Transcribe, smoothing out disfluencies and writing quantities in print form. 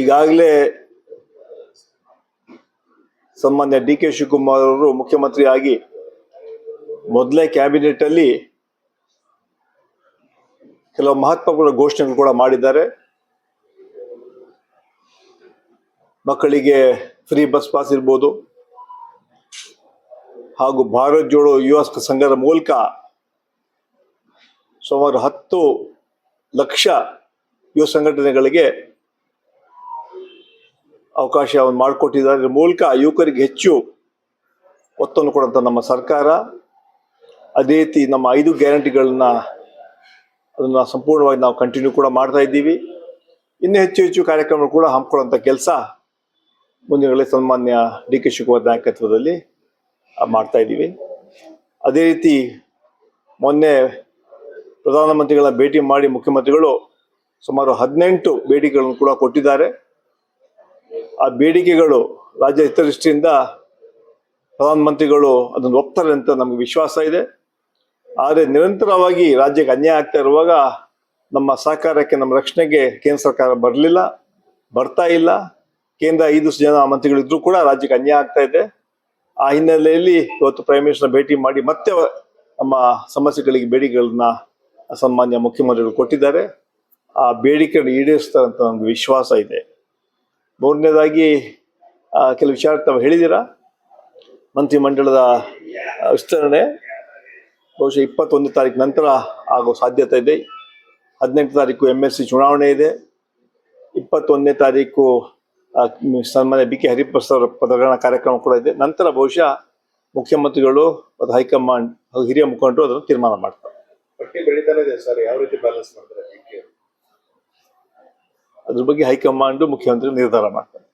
ಈಗಾಗಲೇ ಸನ್ಮಾನ್ಯ D K Shivakumar ಅವರು ಮುಖ್ಯಮಂತ್ರಿ ಆಗಿ ಮೊದಲೇ ಕ್ಯಾಬಿನೆಟ್ ಅಲ್ಲಿ ಕೆಲವು ಮಹತ್ವಪೂರ್ಣ ಘೋಷಣೆಗಳು ಕೂಡ ಮಾಡಿದ್ದಾರೆ. ಮಕ್ಕಳಿಗೆ ಫ್ರೀ ಬಸ್ ಪಾಸ್ ಇರ್ಬೋದು, ಹಾಗೂ ಭಾರತ್ ಜೋಡೋ ಯುವ ಸಂಘದ ಮೂಲಕ ಸುಮಾರು 10 ಲಕ್ಷ ಯುವ ಸಂಘಟನೆಗಳಿಗೆ ಅವಕಾಶವನ್ನು ಮಾಡಿಕೊಟ್ಟಿದ್ದಾರೆ. ಇದರ ಮೂಲಕ ಯುವಕರಿಗೆ ಹೆಚ್ಚು ಒತ್ತನ್ನು ಕೊಡುವಂಥ ನಮ್ಮ ಸರ್ಕಾರ ಅದೇ ರೀತಿ ನಮ್ಮ 5 ಗ್ಯಾರಂಟಿಗಳನ್ನ ಅದನ್ನು ಸಂಪೂರ್ಣವಾಗಿ ನಾವು ಕಂಟಿನ್ಯೂ ಕೂಡ ಮಾಡ್ತಾ ಇದ್ದೀವಿ. ಇನ್ನೂ ಹೆಚ್ಚು ಕಾರ್ಯಕ್ರಮಗಳು ಕೂಡ ಹಮ್ಮಿಕೊಳ್ಳುವಂಥ ಕೆಲಸ ಮುಂದಿನ ಸನ್ಮಾನ್ಯ ಡಿ ಕೆ ಶಿವಕುಮಾರ್ ನಾಯಕತ್ವದಲ್ಲಿ ಮಾಡ್ತಾ ಇದ್ದೀವಿ. ಅದೇ ರೀತಿ ಮೊನ್ನೆ ಪ್ರಧಾನಮಂತ್ರಿಗಳ ಭೇಟಿ ಮಾಡಿ ಮುಖ್ಯಮಂತ್ರಿಗಳು ಸುಮಾರು 18 ಬೇಡಿಕೆಗಳನ್ನು ಕೂಡ ಕೊಟ್ಟಿದ್ದಾರೆ. ಆ ಬೇಡಿಕೆಗಳು ರಾಜ್ಯ ಹಿತದೃಷ್ಟಿಯಿಂದ ಪ್ರಧಾನಮಂತ್ರಿಗಳು ಅದನ್ನು ಒಪ್ತಾರೆ ಅಂತ ನಮಗೆ ವಿಶ್ವಾಸ ಇದೆ. ಆದರೆ ನಿರಂತರವಾಗಿ ರಾಜ್ಯಕ್ಕೆ ಅನ್ಯಾಯ ಆಗ್ತಾ ಇರುವಾಗ ನಮ್ಮ ಸಹಕಾರಕ್ಕೆ, ನಮ್ಮ ರಕ್ಷಣೆಗೆ ಕೇಂದ್ರ ಸರ್ಕಾರ ಬರ್ತಾ ಇಲ್ಲ. ಕೇಂದ್ರ 5 ಜನ ಮಂತ್ರಿಗಳಿದ್ರು ಕೂಡ ರಾಜ್ಯಕ್ಕೆ ಅನ್ಯಾಯ ಆಗ್ತಾ ಇದೆ. ಆ ಹಿನ್ನೆಲೆಯಲ್ಲಿ ಇವತ್ತು ಪ್ರೈಮ್ ಮಿನಿಸ್ಟರ್ ಭೇಟಿ ಮಾಡಿ ಮತ್ತೆ ನಮ್ಮ ಸಮಸ್ಯೆಗಳಿಗೆ ಬೇಡಿಕೆಗಳನ್ನ ಸನ್ಮಾನ್ಯ ಮುಖ್ಯಮಂತ್ರಿಗಳು ಕೊಟ್ಟಿದ್ದಾರೆ. ಆ ಬೇಡಿಕೆಯನ್ನು ಈಡೇರಿಸ್ತಾರೆ ಅಂತ ನಮ್ಗೆ ವಿಶ್ವಾಸ ಇದೆ. ಮೂರನೇದಾಗಿ ಕೆಲವು ವಿಚಾರ ತಾವು ಹೇಳಿದ್ದೀರಾ. ಮಂತ್ರಿಮಂಡಲದ ವಿಸ್ತರಣೆ ಬಹುಶಃ 21 ತಾರೀಕು ನಂತರ ಆಗೋ ಸಾಧ್ಯತೆ ಇದೆ. 18 ತಾರೀಕು MLC ಚುನಾವಣೆ ಇದೆ. 21ನೇ ತಾರೀಕು ಸನ್ಮಾನ್ಯ BK ಹರಿಪ್ರಸಾದ್ ಪದಗ್ರಹಣ ಕಾರ್ಯಕ್ರಮ ಕೂಡ ಇದೆ. ನಂತರ ಬಹುಶಃ ಮುಖ್ಯಮಂತ್ರಿಗಳು ಮತ್ತು ಹೈಕಮಾಂಡ್ ಹಾಗೂ ಹಿರಿಯ ಮುಖಂಡರು ಅದನ್ನು ತೀರ್ಮಾನ ಮಾಡ್ತಾರೆ. ಪಟ್ಟಿ ಬೆಳೀತಾನೆ ಇದೆ ಸರ್, ಯಾವ ರೀತಿ ಬ್ಯಾಲೆನ್ಸ್ ಮಾಡ್ತಾರೆ? ಅದ್ರ ಬಗ್ಗೆ ಹೈಕಮಾಂಡ್ ಮುಖ್ಯಮಂತ್ರಿ ನಿರ್ಧಾರ ಮಾಡ್ತಾರೆ.